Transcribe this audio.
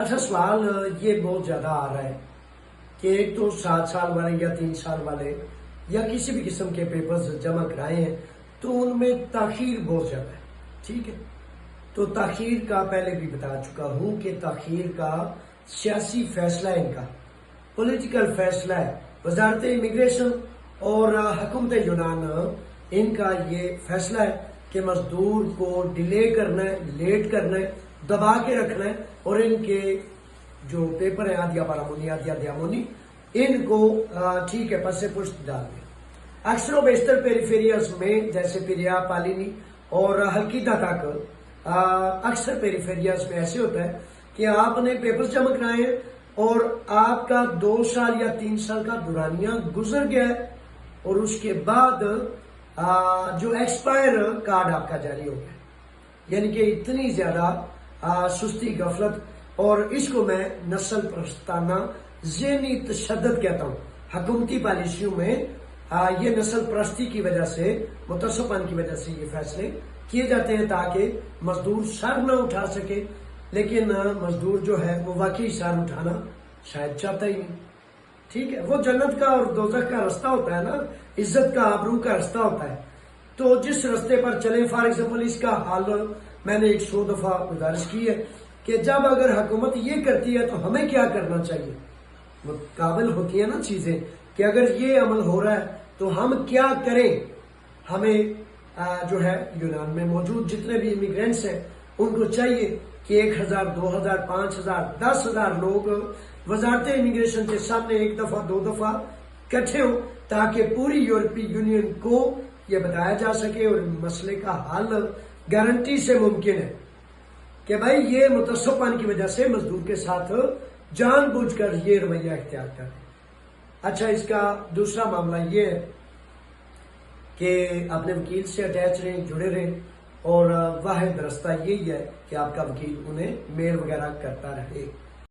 اچھا سوال یہ بہت زیادہ آ رہا ہے کہ ایک تو 7 سال والے یا 3 سال والے یا کسی بھی قسم کے پیپرز جمع کرائے ہیں تو ان میں تاخیر بہت زیادہ ہے. ٹھیک ہے، تو تاخیر کا پہلے بھی بتا چکا ہوں کہ تاخیر کا سیاسی فیصلہ ہے، ان کا پولیٹیکل فیصلہ ہے. وزارت امیگریشن اور حکومت یونان ان کا یہ فیصلہ ہے کہ مزدور کو ڈیلے کرنا ہے، لیٹ کرنا ہے، دبا کے رکھنا ہے، اور ان کے جو پیپر ہیں آدیا بارامونی آدیا دیامونی ان کو ٹھیک ہے پس پشت ڈال دیں. اکثر و بیشتر پیریفیریاز میں جیسے پیریا پالینی اور ہلکیتا تک اکثر پیریفیریاز میں ایسے ہوتا ہے کہ آپ نے پیپرز جمع کرائے ہیں اور آپ کا 2 سال یا 3 سال کا دورانیہ گزر گیا ہے اور اس کے بعد جو ایکسپائر کارڈ آپ کا جاری ہو گیا. یعنی کہ اتنی زیادہ سستی غفلت، اور اس کو میں نسل پرستانہ ذہنی تشدد کہتا ہوں. حکومتی پالیسیوں میں یہ نسل پرستی کی وجہ سے، متعصبان کی وجہ سے یہ فیصلے کیے جاتے ہیں تاکہ مزدور سر نہ اٹھا سکے. لیکن مزدور جو ہے وہ واقعی سر اٹھانا شاید چاہتا ہی نہیں. ٹھیک ہے، وہ جنت کا اور دوزخ کا رستہ ہوتا ہے نا، عزت کا آبرو کا رستہ ہوتا ہے. تو جس رستے پر چلیں، فار ایگزامپل اس کا حل میں نے 100 دفعہ گزارش کی ہے کہ جب اگر حکومت یہ کرتی ہے تو ہمیں کیا کرنا چاہیے. متقابل ہوتی ہیں نا چیزیں کہ اگر یہ عمل ہو رہا ہے تو ہم کیا کریں. ہمیں جو ہے یونان میں موجود جتنے بھی امیگرینٹس ہیں ان کو چاہیے کہ 1000 2000 5000 10,000 لوگ وزارت امیگریشن کے سامنے 1 دفعہ 2 دفعہ اکٹھے ہوں تاکہ پوری یورپی یونین کو یہ بتایا جا سکے اور مسئلے کا حل گارنٹی سے ممکن ہے کہ بھائی یہ متعصبان کی وجہ سے مزدور کے ساتھ جان بوجھ کر یہ رویہ اختیار کر دیں. اچھا، اس کا دوسرا معاملہ یہ ہے کہ اپنے وکیل سے اٹیچ رہیں، جڑے رہیں، اور واحد راستہ یہی ہے کہ آپ کا وکیل انہیں میل وغیرہ کرتا رہے.